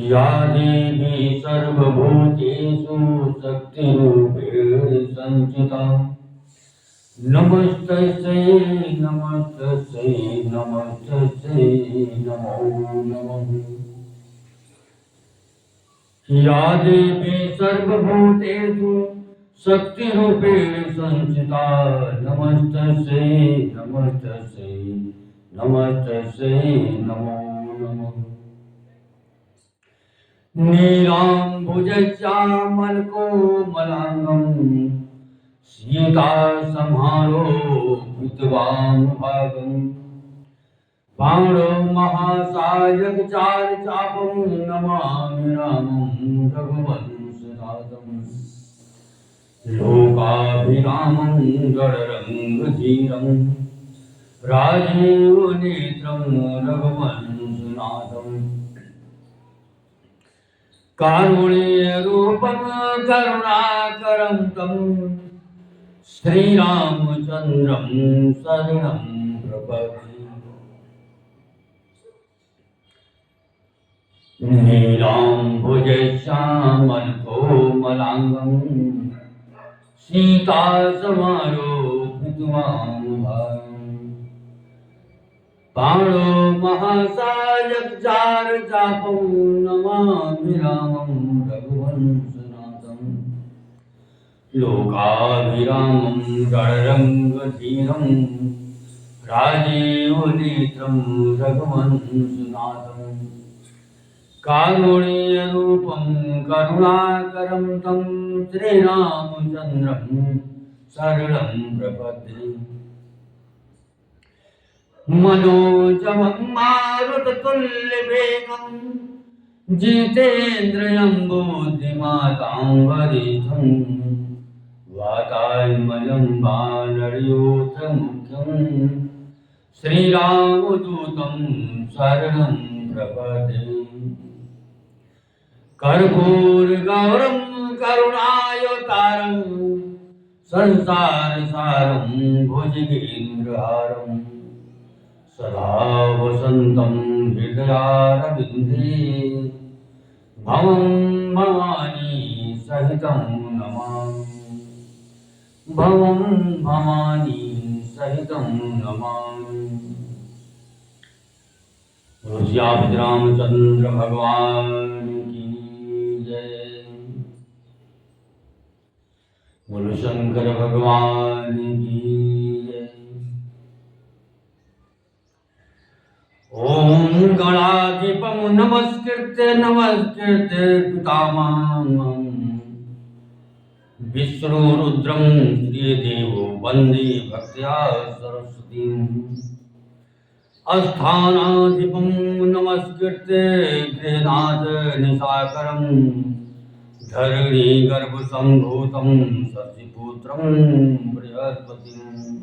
या देवी सर्वभूतेषु शक्तिरूपेण संस्थिता नमस्तस्यै नमस्तस्यै नमस्तस्यै नमो नमः। या देवी सर्वभूतेषु शक्तिरूपेण संस्थिता नमस्तस्यै नमस्तस्यै नमस्तस्यै नमो नमः। नीलाम्बुजश्यामलकोमलाङ्गं सीतासमारोपितवामभागं पाणौ महासायकचारुचापं नमामि रामं रघुवंशनाथं। लोकाभिरामं गणरङ्गधीरं राजीवनेत्रं रघुवंशनाथम्। कारुण्यरूपं करुणाकरं तं श्रीरामचन्द्रं शरणं प्रपद्ये। नीलाम्बुजश्यामलकोमलाङ्गं सीतासमारोपितवामभागं पाणौ महासायकचारुचापं नमामि रामं रघुवंशनाथं। लोकाभिरामं रणरङ्गधीरं राजीवनेत्रं रघुवंशनाथं। कारुण्यरूपं करुणाकरं तं श्रीरामचन्द्रं शरणं प्रपद्ये। मनोजवं मारुततुल्यवेगं जितेन्द्रियं बुद्धिमतां वरिष्ठं वातात्मजं वानरयूथमुख्यं श्रीरामदूतं शरणं प्रपद्ये। कर्पूरगौरं करुणावतारं संसारसारं भुजगेन्द्रहारं सदा वसन्तं हृदयारविन्दे भवं भवानी सहितं नमामि। भवं भवानी सहितं नमामि। रामचंद्र भगवान की जय। बोलो शंकर भगवान की जय। ओम गणाधिपं नमस्कृत्य नमस्कृत्य पितामहं विष्णु रुद्रं श्रीदेवो वन्दे भक्त्या सरस्वतीम्। अस्थानाधिपं नमस्कृत्य गृहनाथ निशाकरं धरणीगर्भसम्भूतं शशिपुत्रं बृहस्पतिम्।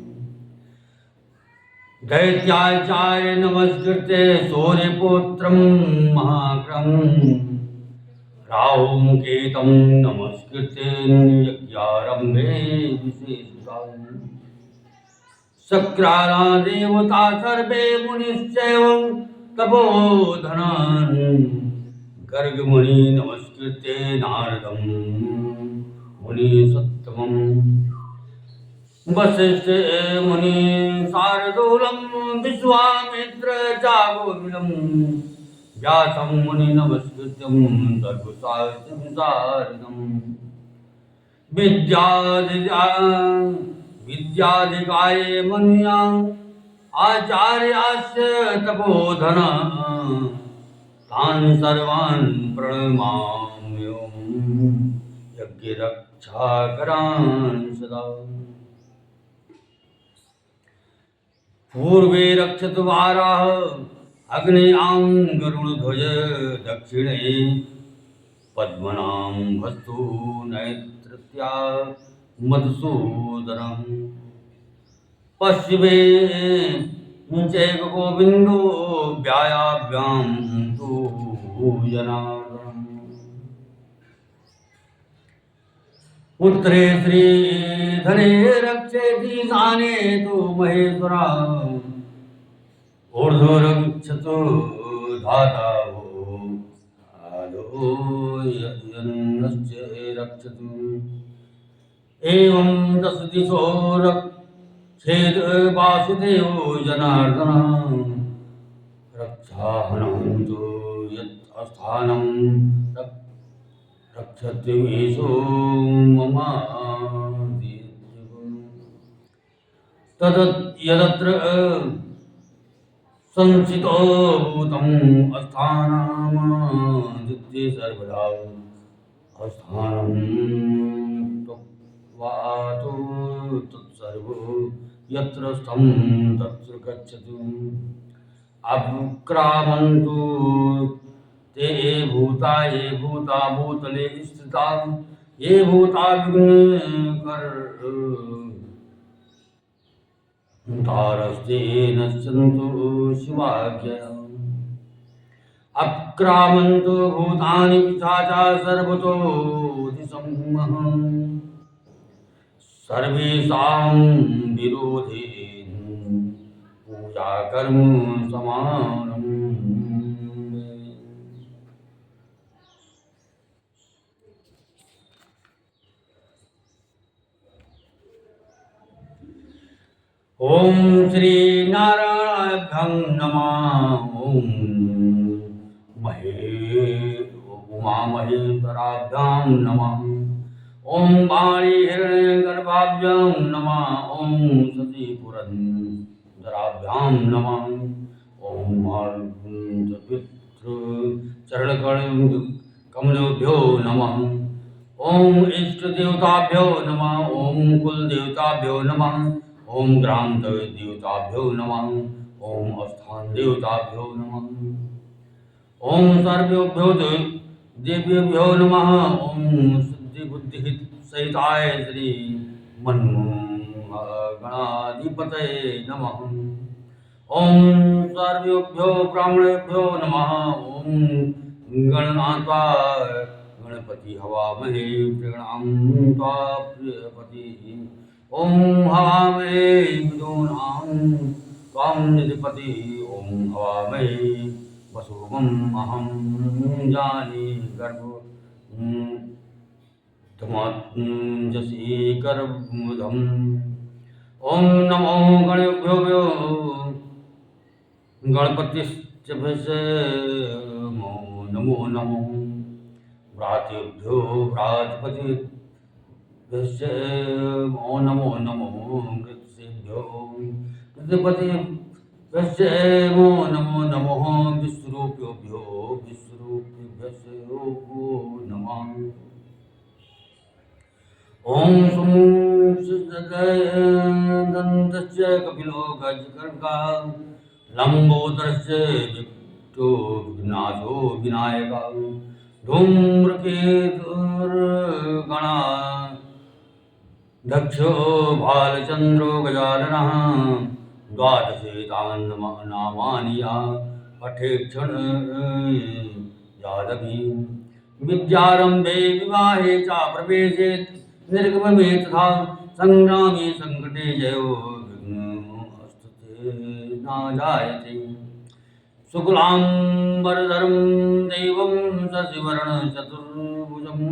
दैत्याचार्य नमस्कृत्य सूर्यपुत्रं महाग्रहं राहुं केतं नमस्कृत्य यज्ञारम्भे विशेषताम्। शक्राला देवता सर्वे मुनिश्चैव तपोधनान् गर्गमुनि नमस्कृत्य नारदं मुनिसत्तमम्। वसिष्ठ मुनि शार्दूलं विश्वामित्र चागोविदं व्यासं मुनि नमस्कृत्यं सर्वशास्त्रविशारदम्। विद्याधिकाय मनुयां आचार्यास्य तपोधना तान् सर्वान् प्रणमाम्यहं यज्ञरक्षाकरान् सदा। पूर्वे रक्षतु वाराः अग्नेयां गरुडध्वज दक्षिणे पद्मनां हस्तु नैत्रत्या मधुसूदनम्। पश्चिमे चैव गोविन्दो व्यायाभ्यां तु जनार्दनम्। उत्तरे श्रीधरे रक्षेति ईशाने तु महेश्वरा ऊर्ध्वो रक्षतु धाता वो आदो यन्नस्य रक्षतु एवं दश दिशो रक्षेद वासुदेवो जनार्दन रक्षाहनन्तु यत् अस्थानं रक्षति ईशो मम तद् यदत्र संचितो भूतम् अस्थानमादित्ये सर्वदा अस्थानं त्वत्वातो तत्सर्वो यत्र स्थं तत्र गच्छतु अभुक्रामन्तु ते भूता ये भूता भूतले स्थिता ये भूता विघ्नकर्तारस्ते नश्यन्तु शिवाज्ञया अक्रामन्तु भूतानि पिशाचा सर्वतो दिशमः सर्वेषां विरोधे पूजा कर्म समानम् ओम श्री नारायणाभ्यं नमः ओम उमा महेश्वराभ्यां नमः ओम वाणी हिरण्यगर्भाभ्यां नमः ओम शशिपुरंदराभ्यां नमः ओम चरणकमलेभ्यो नमः ओम इष्टदेवताभ्यो नमः ओम कुलदेवताभ्यो नमः ओम ग्राम देवताभ्यो नमः ओम अस्थान देवताभ्यो नमः ओम सर्वेभ्यो देव्यभ्यो नमः ओम सिद्धि बुद्धि सहिताय श्री गणाधिपतये नमः ओम सर्वेभ्यो ब्राह्मणेभ्यो नमः ओम गणनात्वा गणपति हवामहे प्रणाम प्रियपति ओम हवामहे विदूनां त्वां निधिपति ओम हवामहे वसुमं अहं जाने गर्भमजसी गर्भमुदम् ओम नमो गणेभ्यो गणपतिश्च नमो नमो भ्रातृभ्यो भ्रातृपति नमो नमो कृतेभ्यो कृतिपतिभ्यो नमो नमो विश्वरूपेभ्यो विश्वरूपेभ्यो नमः ओम दन्तस्य कपिलो गजकर्णकः लंबोदरस्य विक्तो विघ्नाशो विनायकः धूम्रकेतुर्गणा दक्षो बालचंद्रो गजाननः द्वादशे तान् नामानि पठेक्षण यादवी विद्यारंभे विवाहे च प्रवेशे निर्गमे तथा संग्रामे संकटे जयो विघ्नस्तुते न जायते शुक्लांबरधरं देवं शशिवर्णं चतुर्भुजं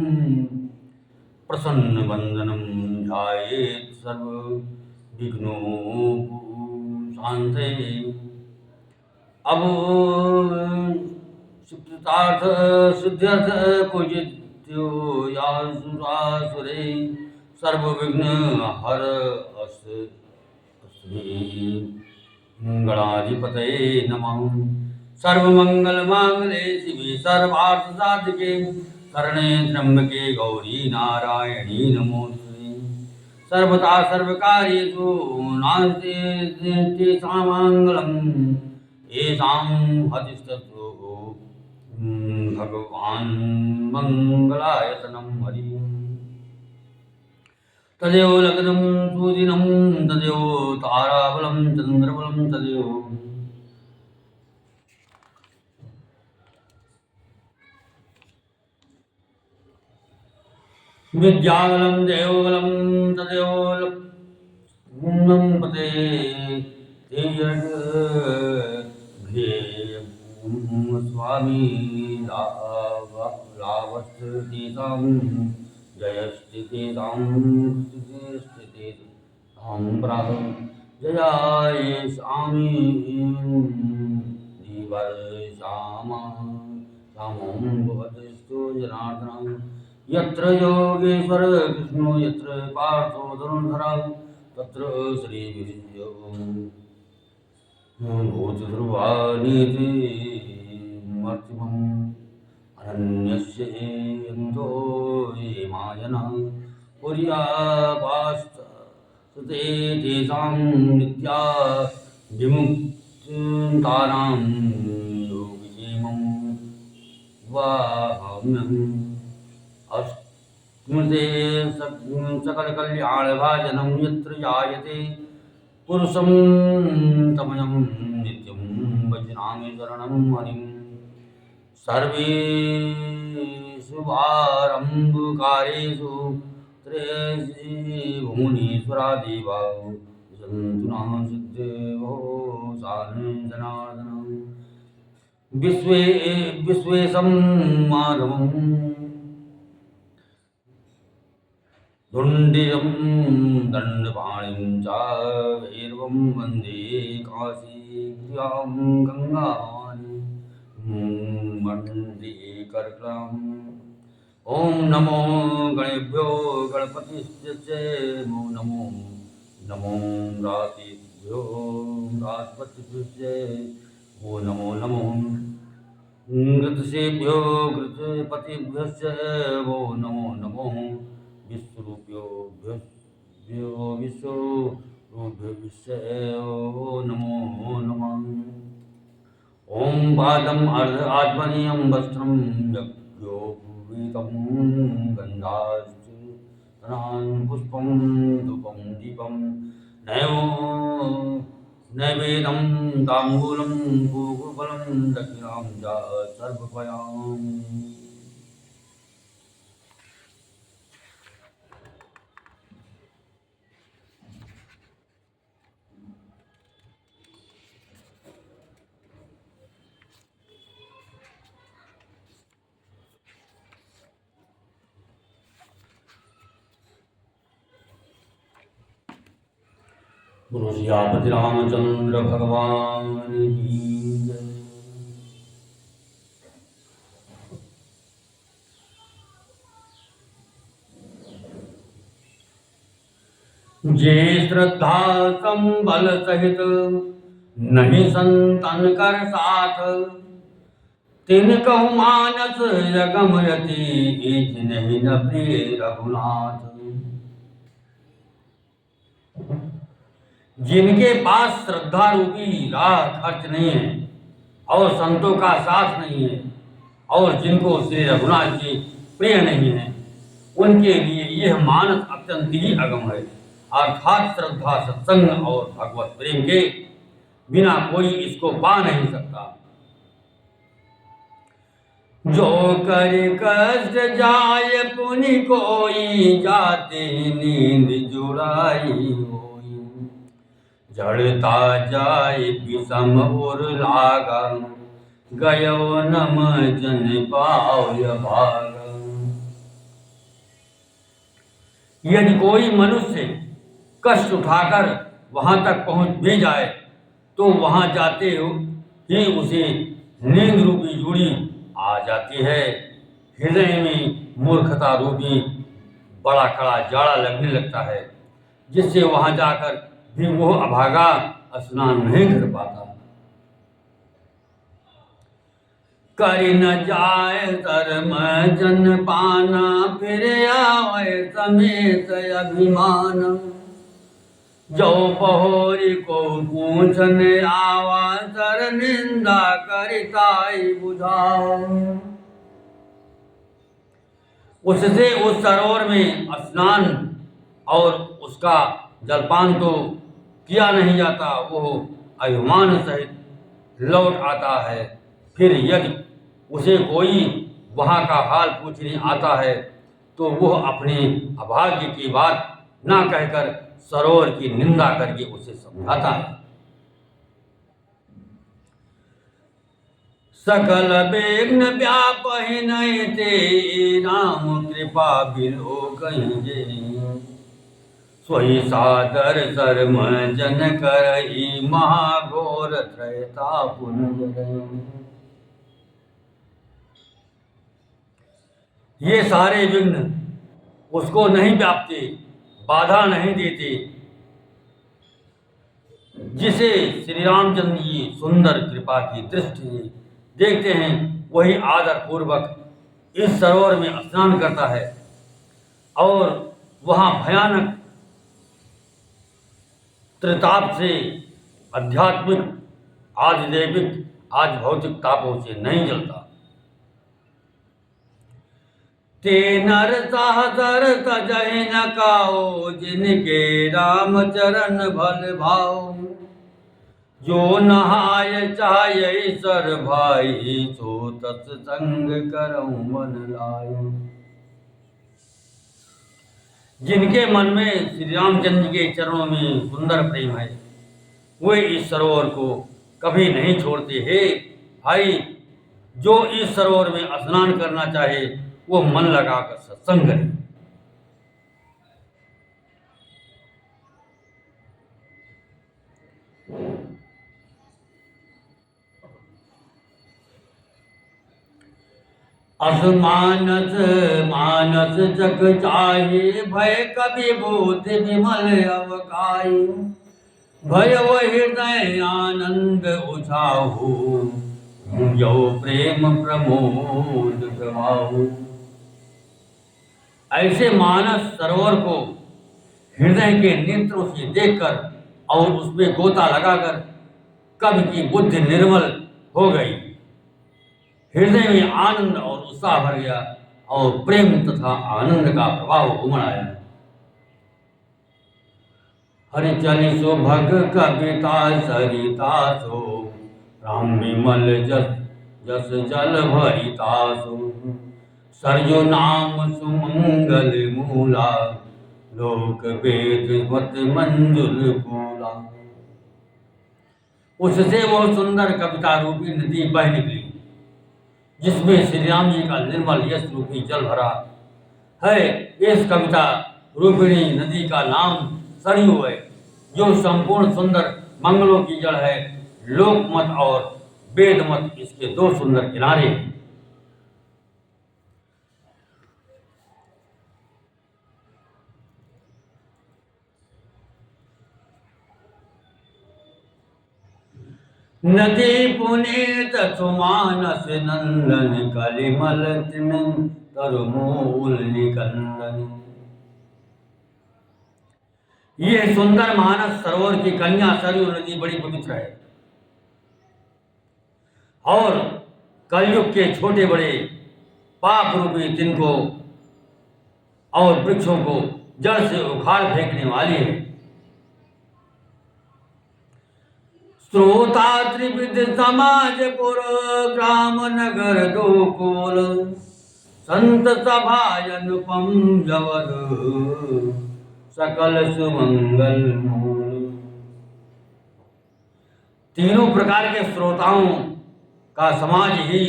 प्रसन्नवदनं ध्यायेत् सर्वविघ्नोपशान्तये अब सुकृतार्थ सिद्ध्यर्थ पूजित्यो यासुरासुरे सर्वविघ्न हर गणाधिपतये नमः सर्वमंगल मांगले शिवे सर्वार्थ साधिके शरणे त्र्यंबके गौरी नारायणी नमोस्तुते सर्वदा सर्वकार्येषु नास्ति तेषां मङ्गलम् येषां हतिस्ततो भगवान् मङ्गलायतनं हरि तदेव लग्नं सुदिनं तदेव ताराबलं चन्द्रबलं तदेव विद्याबलं देवबलं तदेव लक्ष्मणं पते स्वामी लाभस्य तेषां जयस्थितेषां स्थितेषां प्राह जयाय स्वामी दिवर्षामा सामं भवतस्तु जनार्दनं यत्र योगेश्वर कृष्णो यत्र पार्थो धनुर्धरः तत्र श्रीविद्यो भूतध्रुवानीति मर्तिमम् अनन्यस्य यन्तो ये मायनः पुर्यापास्त ते तेषां नित्या विमुक्तानां योगिमं वाहम्यहम् अस्मृते सकलकल्याणभाजनं यत्र जायते पुरुषं तमयं नित्यं भजनामि शरणं हरिं सर्वेषु आरम्भकारेषु भुवनेश्वरादेवा सन्तु नः सिद्धेवो जनार्दनं विश्वेशं माधवं दुण्डिरं दण्डपाणिं च भैरवं वन्दे काशीयां गङ्गावाणीं वन्दे कर्कलाम् ॐ नमो गणेभ्यो गणपतिस्य नमो रातिभ्यो राजपतिभ्य नमो घृतसेभ्यो घृतपतिभ्यश्च नमो विश्वरूप्यो विश्वरूप्यश्च नमो नमः ॐ पादम् आत्मनीयं वस्त्रं यज्ञो पूरितं गन्धाश्च तनान् पुष्पं धूपं दीपं नैवेद्यं ताम्बूलं पूगुफलं दक्षिणां च सर्वपयाम् गुरु सियापति रामचंद्र भगवान की जय। जे श्रद्धा संबल सहित नहीं संतन कर साथ तिन कहु मानस यगमयति नहीं न प्रिय रघुनाथ। जिनके पास श्रद्धा रूपी राह खर्च नहीं है और संतों का साथ नहीं है और जिनको श्री रघुनाथ जी प्रिय नहीं है उनके लिए यह मानस अत्यंत ही अगम है। अर्थात श्रद्धा सत्संग और भगवत प्रेम के बिना कोई इसको पा नहीं सकता। जो कर कष्ट जाय पुनि कोई जाते नींद जुड़ाई जड़ता जाय विषम और लागा गयो नम जन पाव्य भाग। यदि कोई मनुष्य कष्ट उठाकर वहां तक पहुंच भी जाए तो वहां जाते ही उसे नींद रूपी जूड़ी आ जाती है। हृदय में मूर्खता रूपी बड़ा कड़ा जाड़ा लगने लगता है जिससे वहां जाकर भी वो अभागा स्नान नहीं कर पाता। कर न जाए धर्म जन पाना फिर आवे समेत अभिमान। जो बहोरी को पूछन आवा सर निंदा करिताई बुझाओ। उससे उस सरोवर में स्नान और उसका जलपान तो किया नहीं जाता, वो अभिमान सहित लौट आता है। फिर यदि उसे कोई वहाँ का हाल पूछने आता है तो वह अपने अभाग्य की बात ना कहकर सरोवर की निंदा करके उसे समझाता है। सकल विघ्न व्यापहि नहीं ते, राम कृपा बिलो कहिजे। सोई सादर सर्म जन करही, महाघोर त्रयतापुन जरई। ये सारे विघ्न उसको नहीं व्यापते, बाधा नहीं देते, जिसे श्री रामचंद्र जी सुंदर कृपा की दृष्टि से देखते हैं, वही आदर पूर्वक इस सरोवर में स्नान करता है। और वहाँ भयानक त्रिताप से, आध्यात्मिक, आदिदैविक, आज भौतिक तापों से नहीं जलता। ते नर सहसर तजहि न काओ, जिनके राम चरण भल भाव। जो नहाय चाहै सर भाई, सो तत्संग करऊं मन लायो। जिनके मन में श्री रामचंद्र के चरणों में सुंदर प्रेम है, वे इस सरोवर को कभी नहीं छोड़ते। हे भाई, जो इस सरोवर में स्नान करना चाहे वो मन लगाकर सत्संग करे। असमानस मानस जग चाहे, भय कवि बोध विमल अवकाई। भय वो हृदय आनंद उछाहु, जो प्रेम प्रमोद गवाहु। ऐसे मानस सरोवर को हृदय के नेत्रों से देखकर और उसमें गोता लगाकर कवि की बुद्धि निर्मल हो गई, हृदय में आनंद और उत्साह भर गया और प्रेम तथा आनंद का प्रभाव उमड़ आया। हरि चली सो भग कविता सरिता सो, राम विमल जस जस जल भरिता सो। सरजो नाम सुमंगल मूला, लोक वेद मत मंजुल फूला। उससे वो सुंदर कविता रूपी नदी बह निकली, जिसमें श्री राम जी का निर्मल यश रूपी जल भरा है। इस कविता रूपिणी नदी का नाम सरयू है, जो संपूर्ण सुंदर मंगलों की जड़ है। लोकमत और वेदमत इसके दो सुंदर किनारे हैं। नदी पुनीत सुमानस नंदन, कलिमल तिन तरुमूल निकंदन। ये सुंदर मानस सरोवर की कन्या सरयू नदी बड़ी पवित्र है और कलयुग के छोटे बड़े पाप रूपी तिनको और वृक्षों को जड़ से उखाड़ फेंकने वाली है। श्रोता त्रिविध समाज पुर, ग्राम नगर दो कोल। संत सभा अनुपम जवद, सकल सुमंगल मूल। तीनों प्रकार के श्रोताओं का समाज ही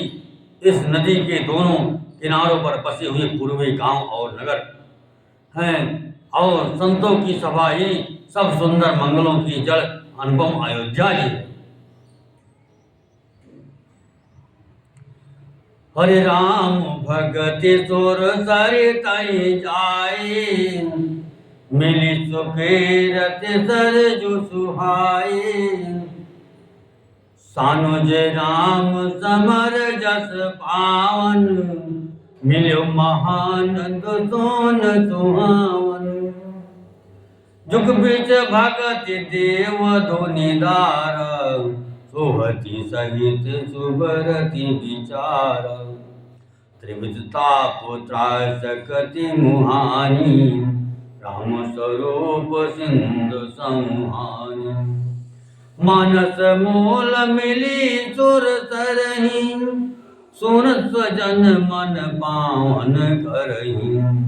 इस नदी के दोनों किनारों पर बसे हुए पूर्वी गांव और नगर हैं, और संतों की सभा ही सब सुंदर मंगलों की जड़ अनुपम अयोध्या जी है। हरे राम भगति सुर सरितहि जाए, मिली सुखे रति सरजु सुहाए। सानुज राम समर जस पावन, मिलो महानंद सोन सुहावन। जुग बिच भगति देव धुनिदार, सोहति सहित सुबरति विचार। त्रिविध ताप त्रासकति मुहानी, राम स्वरूप सिंधु संहानी। मानस मूल मिली सुर तरही, सुन स्वजन मन पावन करही।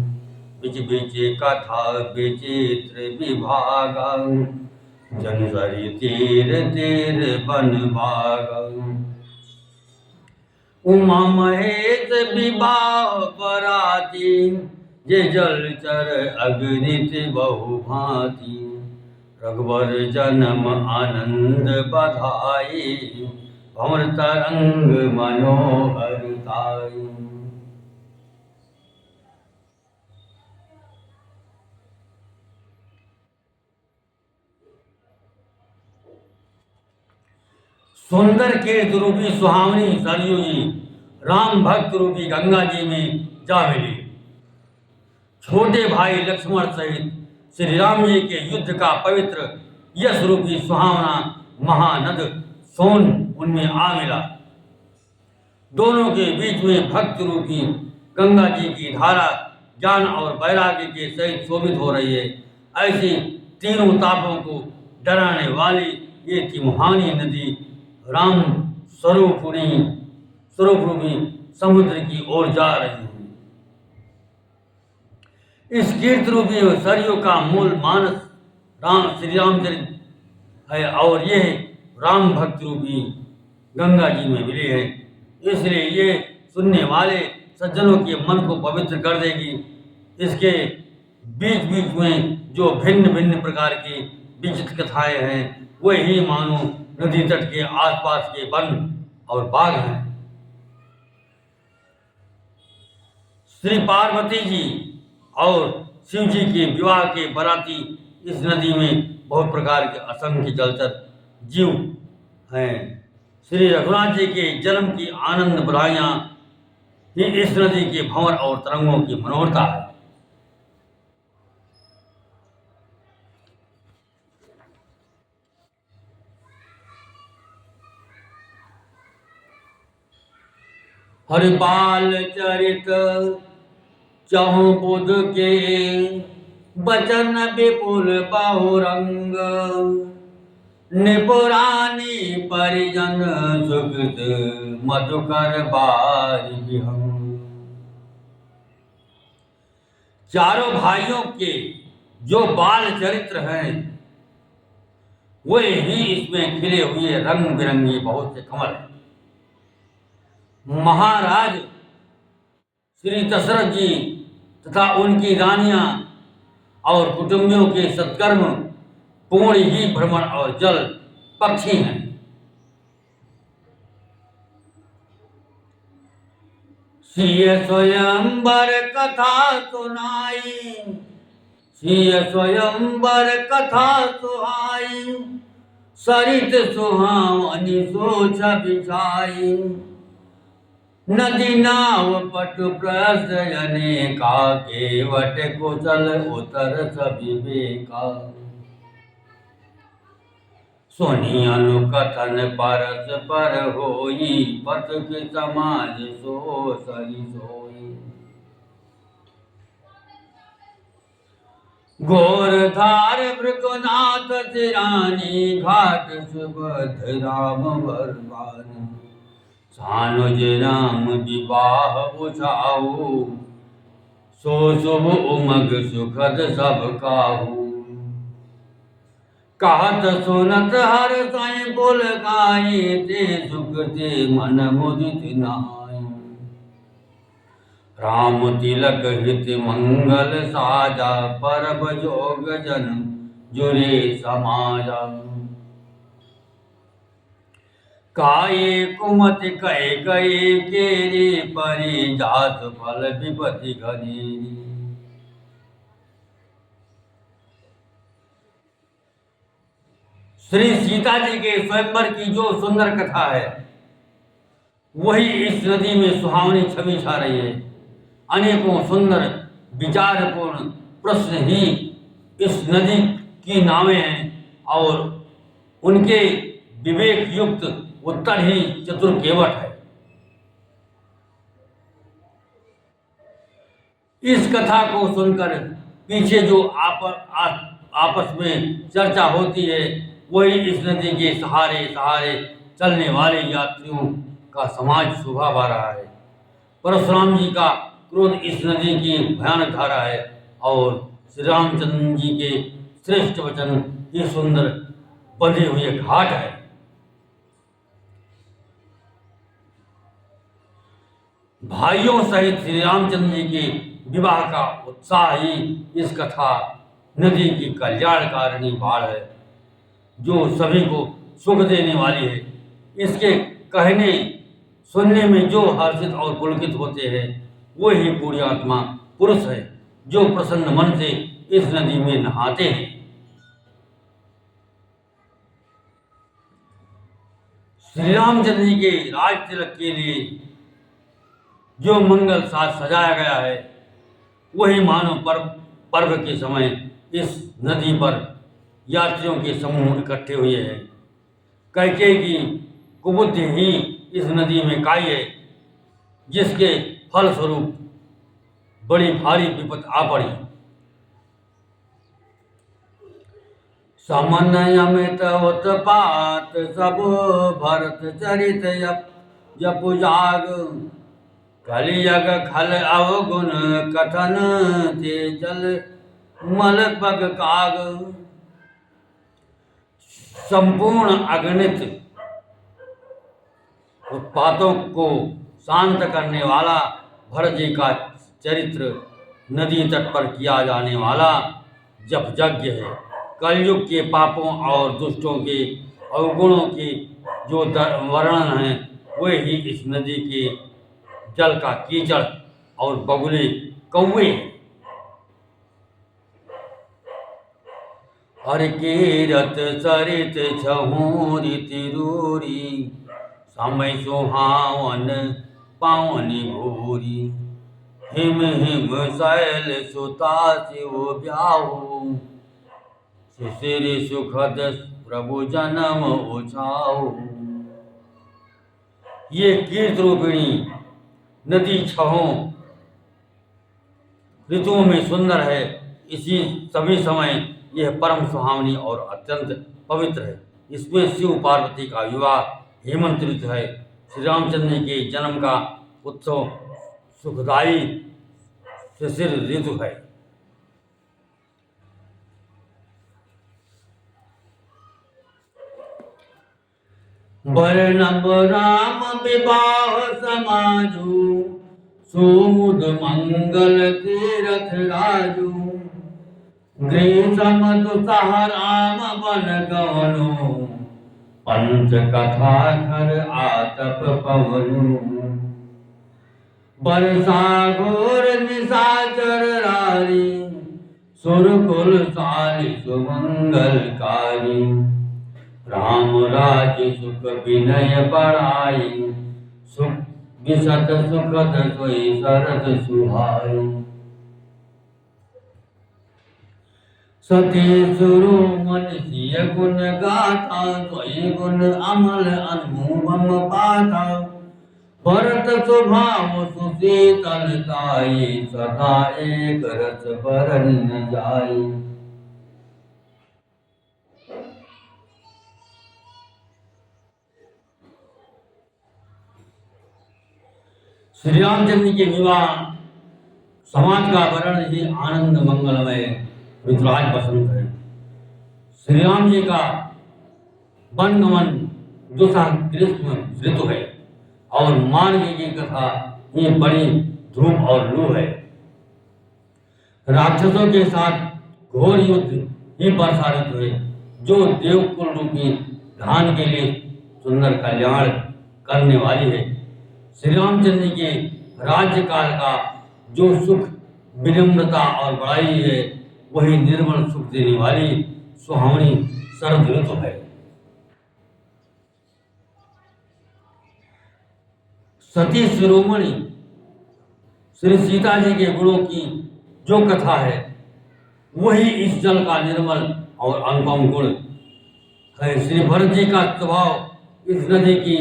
बिच बिच कथा विचित्र विभागा, जन सरि तीर तीर बन भागा। उमा महेश विवाह बराती, जे जलचर अगणित बहु भांति। रघुवर जन्म आनंद बधाई, भंवर तरंग मनोहर ताई। सुंदर कीर्त रूपी सुहावनी सरयू जी राम भक्त रूपी गंगा जी में जा मिली। छोटे भाई लक्ष्मण सहित श्री राम जी के युद्ध का पवित्र यश रूपी सुहावना महानद सोन उनमें आ मिला। दोनों के बीच में भक्त रूपी गंगा जी की धारा ज्ञान और वैराग्य के सहित शोभित हो रही है। ऐसी तीनों तापों को डराने वाली ये तिमुहानी नदी राम स्वरूप रूपी समुद्र की ओर जा रही है। इस कीर्त रूपी सरयू का मूल मानस श्री रामचरित है और यह राम भक्त रूपी गंगा जी में मिली है। इसलिए ये सुनने वाले सज्जनों के मन को पवित्र कर देगी। इसके बीच बीच में जो भिन्न भिन्न प्रकार की विचित्र कथाएं हैं वही मानो नदी तट के आसपास के वन और बाग हैं। श्री पार्वती जी और शिव जी के विवाह के बराती इस नदी में बहुत प्रकार के असंख्य जलचर जीव हैं। श्री रघुनाथ जी के जन्म की आनंद बधाइयाँ ही इस नदी के भंवर और तरंगों की मनोहरता है। हरिपाल चरित चहु बुध के, बचन विपुल बहुरंग। निपुरानी परिजन सुकृत, मधुकर बारि विहंग। चारों भाइयों के जो बाल चरित्र हैं वे ही इसमें खिले हुए रंग बिरंगे बहुत से कमल हैं। महाराज श्री दशरथ जी तथा उनकी रानियां और कुटुंबियों के सत्कर्म पूर्ण ही भ्रमण और जल पक्षी हैं। सिय स्वयंवर कथा सुनाई, सिय स्वयंवर कथा सुहाई। सरित सुहावनी सोच बिछाई, नदी नाव पटु प्रसयने का। केवट कुशल उतर सविवेका, सुनी अनुकथन परस पर होई। पथ के समाज सो सरी सोई। गोरधार भृगुनाथ सिरानी, घाट सुबध राम बरबानी। सानुज राम विवाह बुझाऊ, सो शुभ उमग सुखद सब काहू। कहत सुनत हर साई बोल गाई, ते सुख ते मन मुदित नाई। राम तिलक हित मंगल साजा, परब जोग जन जुरे समाजा। काये कुमति कहे गए केरी, परि जात फल विपति घनेरी। श्री सीता जी के स्वयंवर की जो सुंदर कथा है वही इस नदी में सुहावनी छवि छा रही है। अनेकों सुंदर विचारपूर्ण प्रश्न ही इस नदी की नावें हैं और उनके विवेक युक्त उत्तर ही चतुर केवट है। इस कथा को सुनकर पीछे जो आपस में चर्चा होती है वही इस नदी के सहारे सहारे चलने वाले यात्रियों का समाज शोभा पा रहा है। परशुराम जी का क्रोध इस नदी की भयानक धारा है और श्री रामचंद्र जी के श्रेष्ठ वचन ये सुंदर बंधे हुए घाट है। भाइयों सहित श्री रामचंद्र जी के विवाह का उत्साह ही इस कथा नदी की कल्याणकारिणी बाढ़ है, जो सभी को सुख देने वाली है। इसके कहने सुनने में जो हर्षित और पुलकित होते हैं, वो ही पुण्यात्मा पुरुष है, जो प्रसन्न मन से इस नदी में नहाते हैं। श्री रामचंद्र जी के राज तिलक के लिए जो मंगल साज सजाया गया है, वही मानव पर्व के समय इस नदी पर यात्रियों के समूह इकट्ठे हुए हैं। कैकेयी की कुबुद्धि ही इस नदी में काई है, जिसके फलस्वरूप बड़ी भारी विपत आ पड़ी। समन्वय अमित उत्पात सब भरत चरित जप जाग, कलियग खल अवगुण कथन ते जल मल पग काग। संपूर्ण अगणित उत्पातों को शांत करने वाला भरत जी का चरित्र नदी तट पर किया जाने वाला जप यज्ञ है। कलयुग के पापों और दुष्टों के अवगुणों के जो वर्णन है, वे ही इस नदी के जल का कीचड़ और बगुले कौवे हैं। हर कीरत सरित छहूरी तिरूरी, समय सुहावन पावनी भूरी। हिम हिम शैल सुता शिव ब्याहु, शिशिर सुखद प्रभु जन्म उछाऊ। ये कीर्त रूपिणी नदी छहों ऋतुओं में सुंदर है। इसी सभी समय यह परम सुहावनी और अत्यंत पवित्र है। इसमें शिव पार्वती का विवाह हेमंत ऋतु है। श्री रामचंद्र जी के जन्म का उत्सव सुखदायी शिशिर ऋतु है। वर्णब राम विवाह समाजू, सुमुद मंगल तीरथ राजू। ग्रीसम दुसह राम बन गवनु, पंच कथा घर आतप पवनु। बरसा घोर निशाचर रारी, सुरकुल साली सुमंगलकारी। राम राज सुख विनय बड़ाई, सुख विशत सुखद सोई शरद सुहाई। सती सुरु मनुष्य गुण गाथा, सोई गुण अमल अनुपम पाथा। भरत स्वभाव सुशीतलताई, सदा एक रस बरन जाई। श्री रामचंद्र के विवाह समाज का वर्ण ही आनंद मंगलमय ऋतुराज बसंत है। श्री राम जी का वनगमन दुसह ग्रीष्म ऋतु है और मार्ग की कथा ये बड़ी धूम और लू है। राक्षसों के साथ घोर युद्ध ही वर्षा ऋतु है, जो देवकुल रूपी धान के लिए सुंदर कल्याण करने वाली है। श्री रामचंद्र के राज्यकाल का जो सुख विनम्रता और बड़ाई है, वही निर्मल सुख देने वाली सुहावनी शरद ऋतु है। सती शिरोमणि श्री सीता जी के गुणों की जो कथा है, वही इस जल का निर्मल और अनुपम गुण है। श्री भरत जी का स्वभाव इस नदी की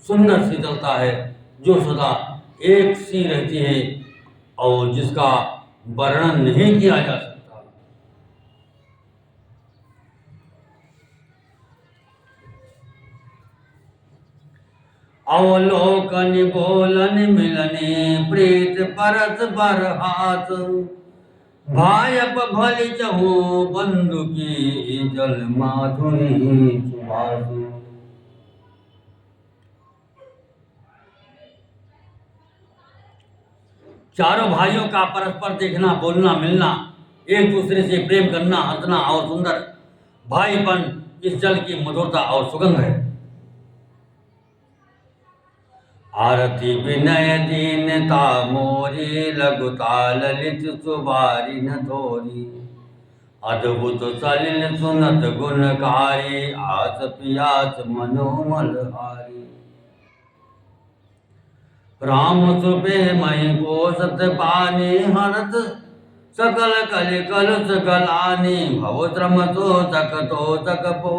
सुंदर शीतलता है, जो सदा एक सी रहती है और जिसका वर्णन नहीं किया जा सकता। अवलोकन बोलन मिलने, प्रीत परस बर हाथ। भायप भली चहु बंधु की, जल माधुरी सुभाषु। चारों भाइयों का परस्पर देखना, बोलना, मिलना, एक दूसरे से प्रेम करना, हंसना और सुंदर भाईपन इस जल की मधुरता और सुगंध है। आरती विनय दीनता मोरी, लघुता ललित सुबारी न थोरी। अद्भुत सलिल सुनत गुणकारी, आस पियास मनोमल हारी। राम सुबे मई पोषत पानी, हरत सकल कल कलुष गलानी। भव श्रम तो तक पो,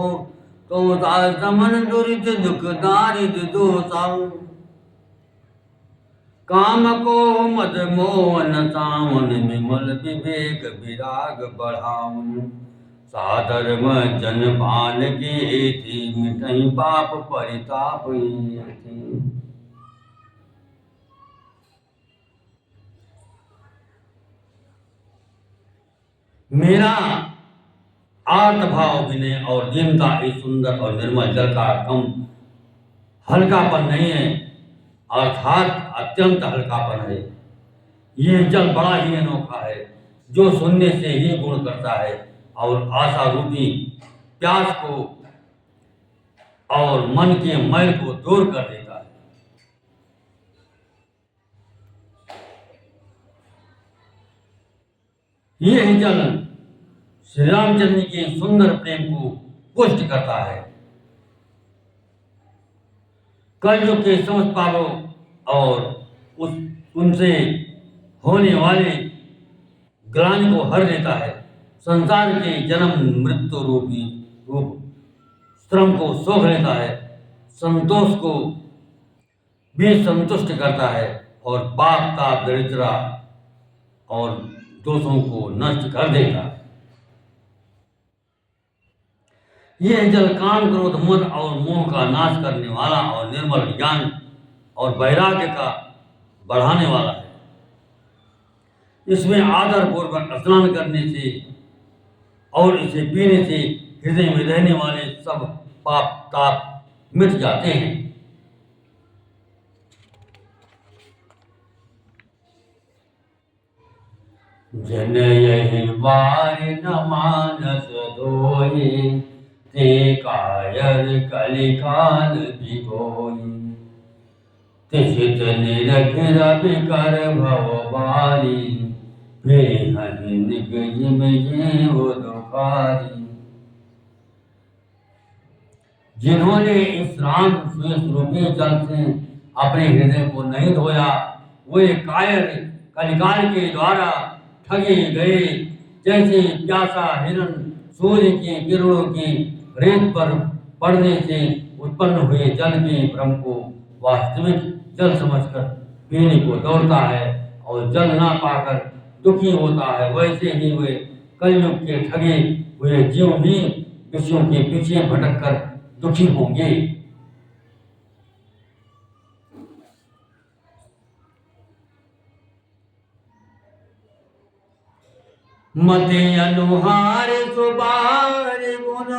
तो समन दुरित दुख दारिद दोषाऊ। काम को मद मोहन सावन, विमल विवेक विराग बढ़ाऊं। साधर्म जन पान की थी, मिटई पाप परिताप थी। मेरा आर्त भाव विनय और दीनता इस सुंदर और निर्मल जल का कम हल्कापन नहीं है, अर्थात अत्यंत हल्कापन है। ये जल बड़ा ही अनोखा है, जो सुनने से ही गुण करता है और आशा रूपी प्यास को और मन के मैल को दूर कर देता है। यह जल श्री रामचंद्र के सुंदर प्रेम को पुष्ट करता है। कलयुग के समस्त पापों और उनसे होने वाले ग्लानि को हर देता है। संसार के जन्म मृत्यु रूप श्रम को सोख लेता है। संतोष को भी संतुष्ट करता है और पाप ताप दरिद्रता और दोषों को नष्ट कर देता है। यह जल काम, क्रोध, मद और मोह का नाश करने वाला और निर्मल ज्ञान और वैराग्य का बढ़ाने वाला है। इसमें आदर पूर्वक स्नान करने से और इसे पीने से हृदय में रहने वाले सब पाप ताप मिट जाते हैं। जन यही बार न मानस धोई, ते कायर कलिकाल भिगोई। तिसित निरख रवि कर भव बारी, फिर हनिक जिम ये हो दुखारी। जिन्होंने इस राम स्वरूपी जल से अपने हृदय को नहीं धोया, वे कायर कलिकाल के द्वारा ठगे गए। जैसे प्यासा हिरण सूर्य की किरणों की रेत पर पड़ने से उत्पन्न हुए जल के भ्रम को वास्तविक जल समझकर पीने को दौड़ता है और जल ना पाकर दुखी होता है, वैसे ही वे कलयुग के ठगे हुए जीव भी विषयों के पीछे भटक कर दुखी होंगे। मते अनुहार सुबार गुण,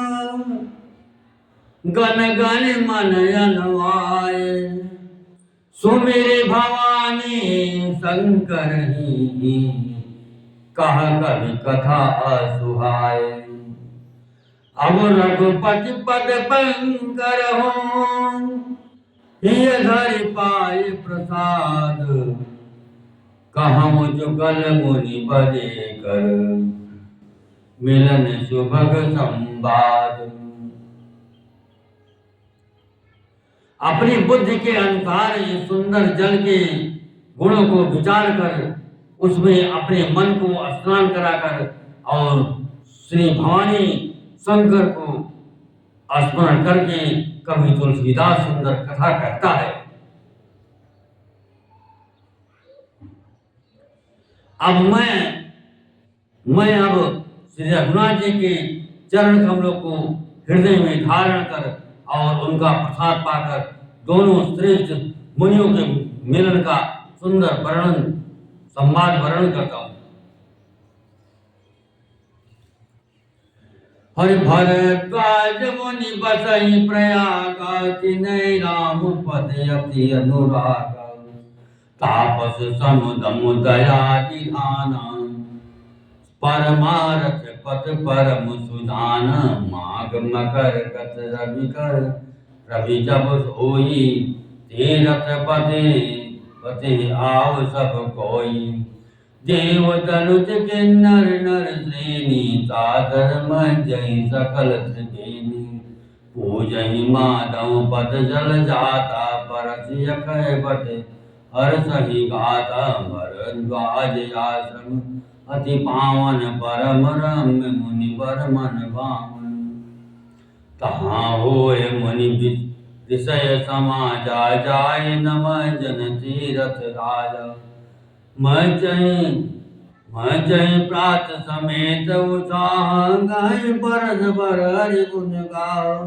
गण गण मन अनवाय। सुमेरे भवानी शंकर ही, कह कवि कथा असुहाय। अब रघुपति पद पंकर हो, हिय धरि पाए प्रसाद। कहम जुगल मुनि बरे कर, मिलन सुभग संवाद। अपनी बुद्धि के अनुसार इस सुंदर जल के गुणों को विचार कर उसमें अपने मन को स्नान कराकर और श्री भवानी शंकर को स्मरण करके कवि तुलसीदास सुंदर कथा कहता है। अब मैं अब श्री रघुनाथ जी के चरण कमलों को हृदय में धारण कर और उनका प्रसाद पाकर दोनों श्रेष्ठ मुनियों के मिलन का सुंदर वर्णन संवाद वर्णन करता हूँ। हरि भरद्वाज मुनि बसहि प्रयाग, तिनहि राम पद अति अनुराग। तापस समुदम दयादि धान परमारथ पद परम सुजान माघ मकर गत रवि कर रवि जब सोई तीरथ पदे पते आव सब कोई देव तनुज किन्नर नर श्रेणी सादर जय सकल त्रिवेणी पूजहि माधव पद जल जाता परसिय कह बट हर सही गाता भरद्वाज आश्रम अति पावन परम रम्य मुनि बर मन भावन तहाँ होय मुनि विषय समाजा जाय नम जन तीरथ राजा मैं प्रात समेत उत्साह गाय परस पर हरि गुण गाओ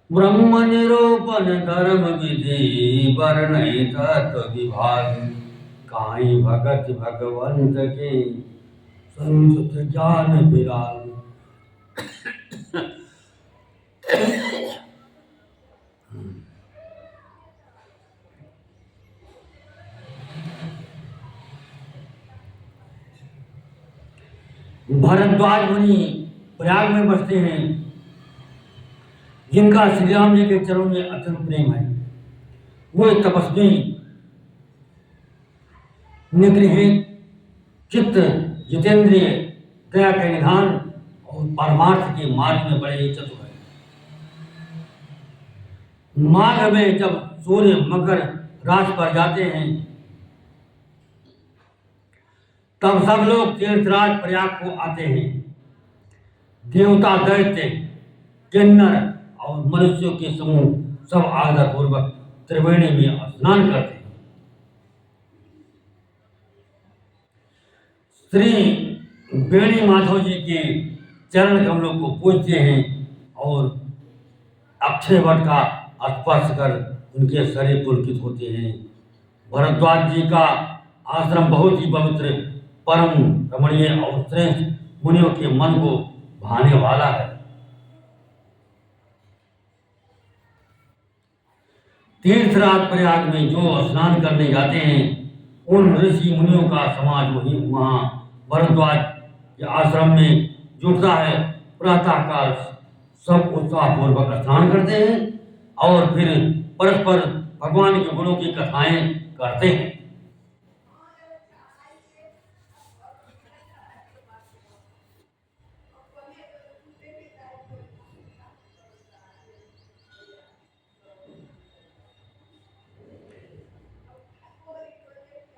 ब्रह्म निरूपण धर्म विधि वर्णय तत्व विभाग काई भगत भगवंत के संयुत ज्ञान विराग भरद्वाज मुनि प्रयाग में बसते हैं, जिनका श्री राम जी के चरणों में अत्यंत प्रेम है। वो एक तपस्वी निगृहित चित्त जितेंद्रिय दया के निधान और परमार्थ के मार्ग में बड़े चतुर है। माघ में जब सूर्य मकर राशि पर जाते हैं तब सब लोग तीर्थराज प्रयाग को आते हैं। देवता दैत्य किन्नर और मनुष्यों के समूह सब आदर पूर्वक त्रिवेणी में स्नान करते हैं। श्री बेणी माधव जी के चरण कमलों को पूजते हैं और अक्षय वट का स्पर्श कर उनके शरीर पुलकित होते हैं। भरद्वाज जी का आश्रम बहुत ही पवित्र, परम रमणीय और श्रेष्ठ मुनियों के मन को भाने वाला है। तीर्थराज प्रयाग में जो स्नान करने जाते हैं उन ऋषि मुनियों का समाज वही वहाँ भरद्वाज के आश्रम में जुटता है। प्रातः काल सब उत्साह पूर्वक स्नान करते हैं और फिर परस्पर भगवान के गुणों की कथाएं करते हैं।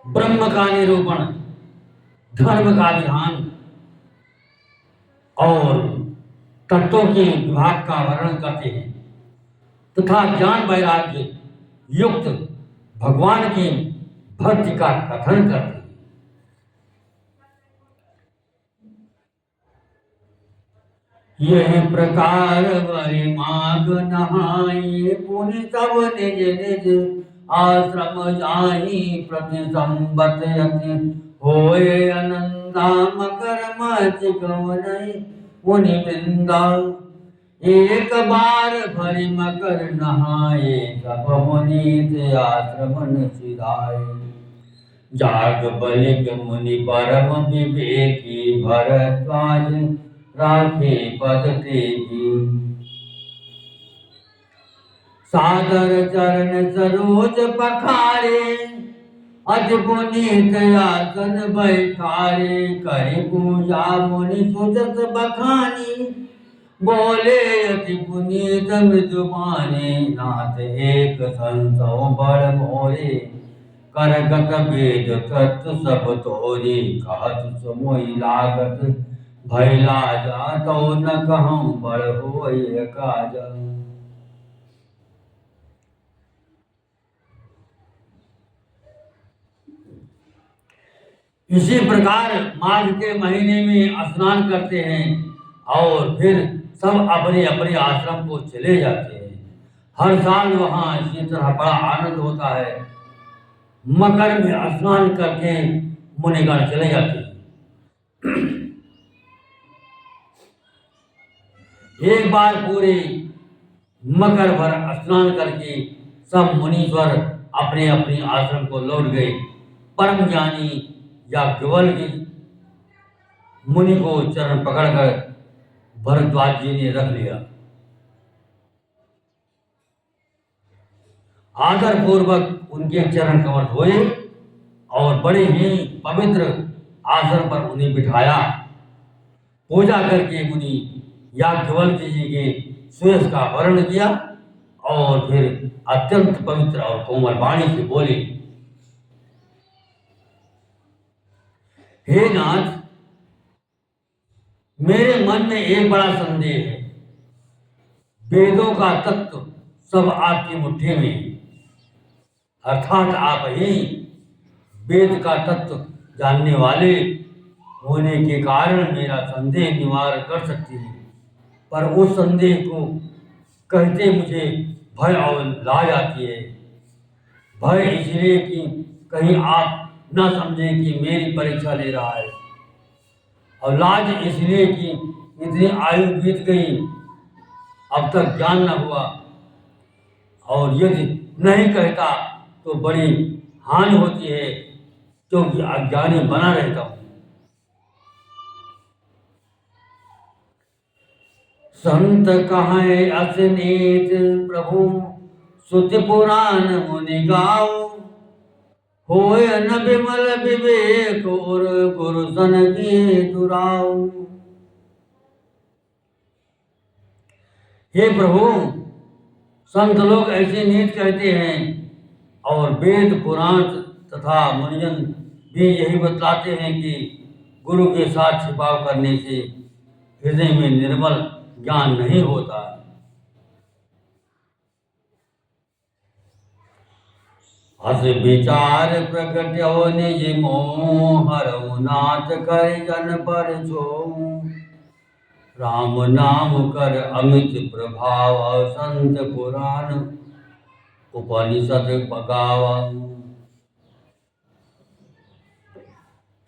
ब्रह्म का निरूपण, धर्म का विधान और तत्वों के विभाग का वर्णन करते हैं तथा ज्ञान वैराग्य युक्त भगवान की भक्ति का कथन करते हैं। यह प्रकार वरि माघ नहाई पुनि सब निज निज आश्रम जाहि प्रति संबत यति होए आनंदा मकर मच गवनई मुनि वृंदा एक बार भरि मकर नहाए सब मुनि आश्रम सिधाए जाग बलिक मुनि परम विवेकी भरद्वाज राखे पद तेगी सादर चरण सरोज पखारे अति पुनीत आसन बैठारे करि पूजा मुनि सुजत बखानी बोले अति पुनीत मृदुमाने नाथ एक संसो बड़ मोरे करगत वेद तत्व सब तोरे कहत सुमोई लागत भैला जातो न कहूँ बड़ होय काज। इसी प्रकार माघ के महीने में स्नान करते हैं और फिर सब अपने अपने आश्रम को चले जाते हैं। हर साल वहाँ इसी तरह बड़ा आनंद होता है। मकर में स्नान करके मुनिगण चले जाते हैं। एक बार पूरे मकर भर स्नान करके सब मुनीश्वर अपने अपने आश्रम को लौट गए। परम ज्ञानी याज्ञवल्क्य मुनि को चरण पकड़कर भरद्वाज जी ने रख लिया। आदर पूर्वक उनके चरण कमल धोए और बड़े ही पवित्र आसन पर उन्हें बिठाया। पूजा करके मुनि याज्ञवल्क्य जी के सुयश का वर्ण किया और फिर अत्यंत पवित्र और कोमल वाणी से बोले, हे नाथ, मेरे मन में एक बड़ा संदेह है। वेदों का तत्व सब आपकी मुट्ठी में है, अर्थात आप ही वेद का तत्व जानने वाले होने के कारण मेरा संदेह निवारण कर सकती है। पर उस संदेह को कहते मुझे भय और लाज आती है। भय इसलिए कि कहीं आप न समझें कि मेरी परीक्षा ले रहा है, और लाज इसलिए कि इतनी आयु बीत गई, अब तक ज्ञान न हुआ, और यदि नहीं कहता तो बड़ी हानि होती है, क्योंकि अज्ञानी बना रहता हूँ। संत कहें असनीत प्रभु श्रुति पुराण मुनि गाओ, होय न विमल विवेक और गुरु सन की दुराओ। हे प्रभु, संत लोग ऐसी नीत कहते हैं और वेद पुराण तथा मुनिजन भी यही बतलाते हैं कि गुरु के साथ छिपाव करने से हृदय में निर्मल ज्ञान नहीं होता। हस विचार प्रकट हो निज मोह, हरऊ नाथ कर जन पर छो। राम नाम कर अमित प्रभाव, संत पुराण उपनिषद गावा।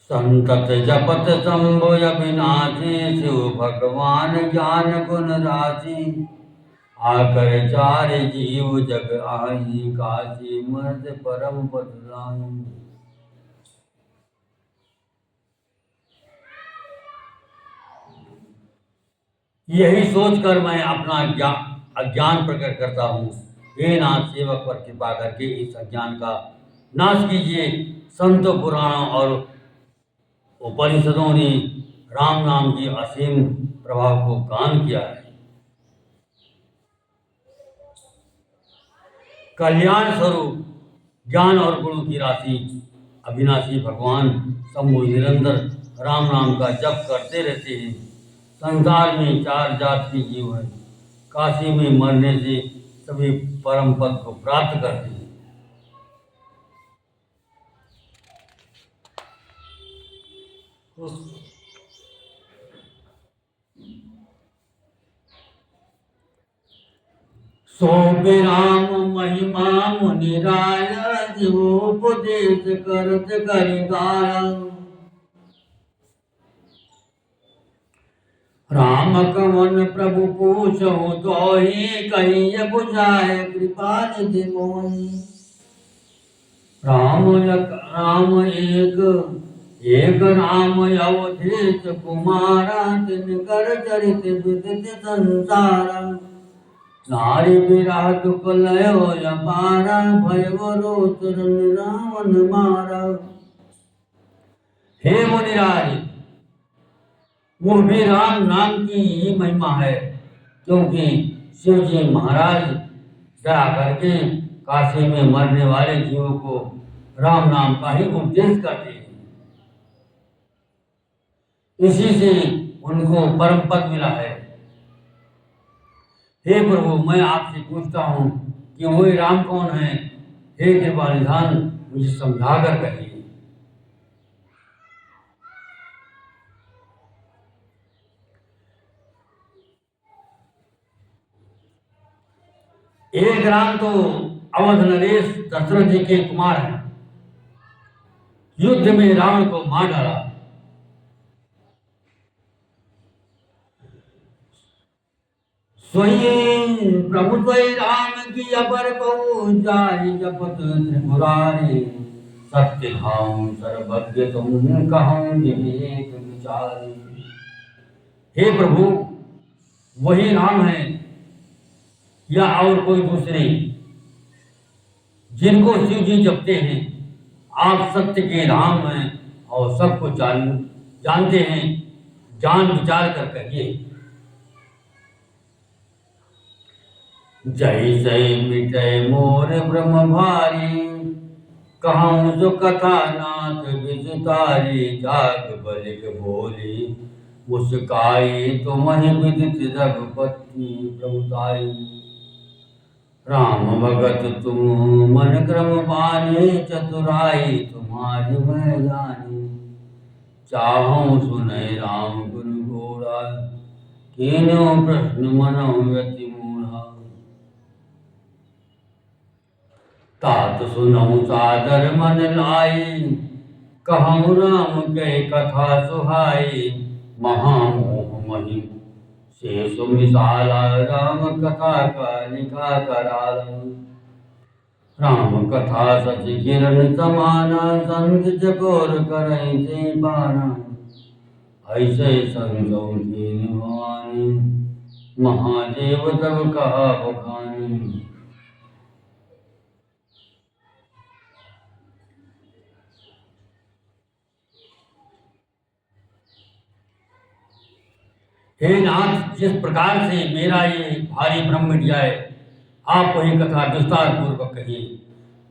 संतत जपत शंभु अविनाशी, शिव भगवान ज्ञान गुण राशि। आकर चार जीव जग आई, काशी मर्द परम बदलानु। यही सोचकर मैं अपना अज्ञान प्रकट करता हूँ। हे नाथ, सेवक पर कृपा करके इस अज्ञान का नाश कीजिए। संतों, पुराणों और उपनिषदों ने राम नाम की असीम प्रभाव को गान किया है। कल्याण स्वरूप ज्ञान और गुणों की राशि अविनाशी भगवान शंभु निरंतर राम नाम का जप करते रहते हैं। संसार में चार जात के जीव हैं। काशी में मरने से सभी परम पद को प्राप्त करते हैं। सो विराम महिमा मुनि राय, उपदेश करत करि गाय। राम कवन प्रभु पूछहु तोहि, कहिए बुझाए कृपा निधि मोहि। राम एक राम अवधेश कुमारा, तिनकर चरित विदित संसारा। नारी विरह दुख लयो अपारा, भयो रोत रावण मारा। हे मुनिराज, वो भी राम नाम की ही महिमा है, क्योंकि शिव जी महाराज दया करके काशी में मरने वाले जीवों को राम नाम का ही उपदेश करते हैं। इसी से उनको परम पद मिला है। हे प्रभु, मैं आपसे पूछता हूँ कि वही राम कौन है? हे कृपा निधान, मुझे समझाकर कहिए। एक राम तो अवध नरेश दशरथ जी के कुमार हैं। युद्ध में रावण को मार डाला। सोई प्रभु सोई राम की अपर को जाय जपत त्रिपुरारी सत्य धाम सर्वज्ञ तुम कहूँ विवेक विचारी। हे प्रभु, वही राम है या और कोई दूसरे जिनको शिव जी जपते हैं? आप सत्य के धाम हैं और सबको जानते हैं, जान विचार कर कहिए। जय जय मिटय मोर ब्रह्म भारी, कहूँ जो कथा नाथ विजतारी। जाग बलिक बोली मुस्काई, तुम्हें विदित रघुपति प्रभुताई। राम भगत तुम मन क्रम पानी, चतुराई तुम्हारी मैं जानी। चाहूँ सुने राम गुरु गोरा, कीन्यो प्रश्न मनो व्यति मूढ़ा। तात सुनऊ सादर मन लाई, कहूँ राम के कथा सुहाई। महामोह मही शेष मिसाला, राम कथा का लिखा कराला। राम कथा सच किरण समाना, संत चकोर करई से बाना। ऐसे संतों की निवानी, महादेव तब कहा बखानी। हे नाथ, जिस प्रकार से मेरा ये भारी भ्रम मिट जाए, आप वही कथा विस्तार पूर्वक कहिए।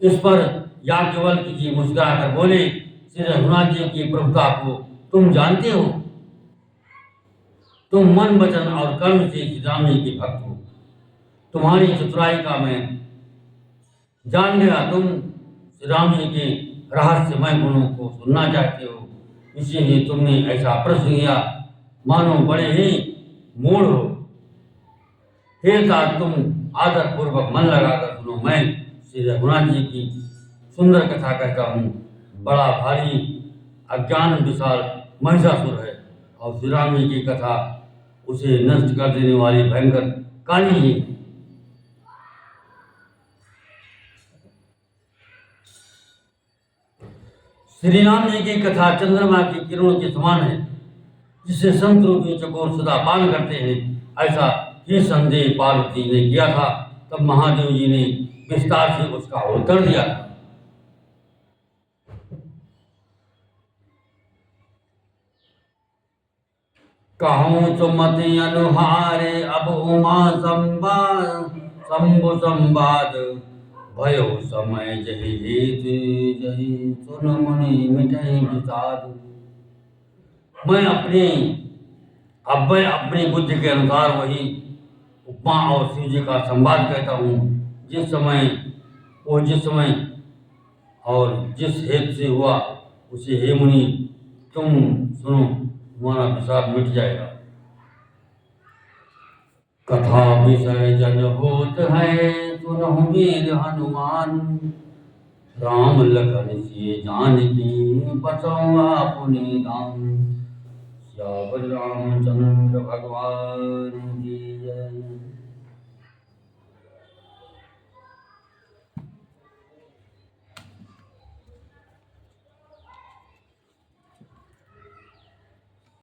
इस पर याज्ञवल्क्य जी मुस्कुरा कर बोले, श्री रघुनाथ जी की प्रभुता को तुम जानते हो। तुम मन वचन और कर्म से श्री राम जी के भक्त हो। तुम्हारी चतुराई का मैं जान गया। तुम श्री राम जी के रहस्यमय गुणों को सुनना चाहते हो, इसीलिए तुमने ऐसा प्रश्न किया, मानो बड़े ही मूढ़ हो। हे तात, तुम आदर पूर्वक मन लगाकर सुनो। मैं श्री रघुनाथ जी की सुंदर कथा कहता हूँ। बड़ा भारी अज्ञान विशाल महिषासुर है और श्री राम जी की कथा उसे नष्ट कर देने वाली भयंकर काली है। श्री राम जी की कथा चंद्रमा की किरणों के समान है, जिसे संत रूपी चकोर सदा पान करते हैं। ऐसा ही संदेह पार्वती ने किया था, तब महादेव जी ने विस्तार से उसका उत्तर दिया था। कहूँ तो मति अनुहारे, अब उमा शंभु संवाद। भयो समय जहि हेत जहि, सुन मुनि मिटहि विषाद। मैं अपनी बुद्धि के अनुसार वही उपमा और शिव जी का संवाद कहता हूँ। जिस समय और जिस हेतु से हुआ, उसे हे मुनि तुम सुनो, तुम्हारा विषाद मिट जाएगा। कथा विसर्जन होत है, सुनहु वीर हनुमान। राम लखन सिय जानकी, बसहु आपनि धाम। श्याम रामचंद्र भगवान की जय।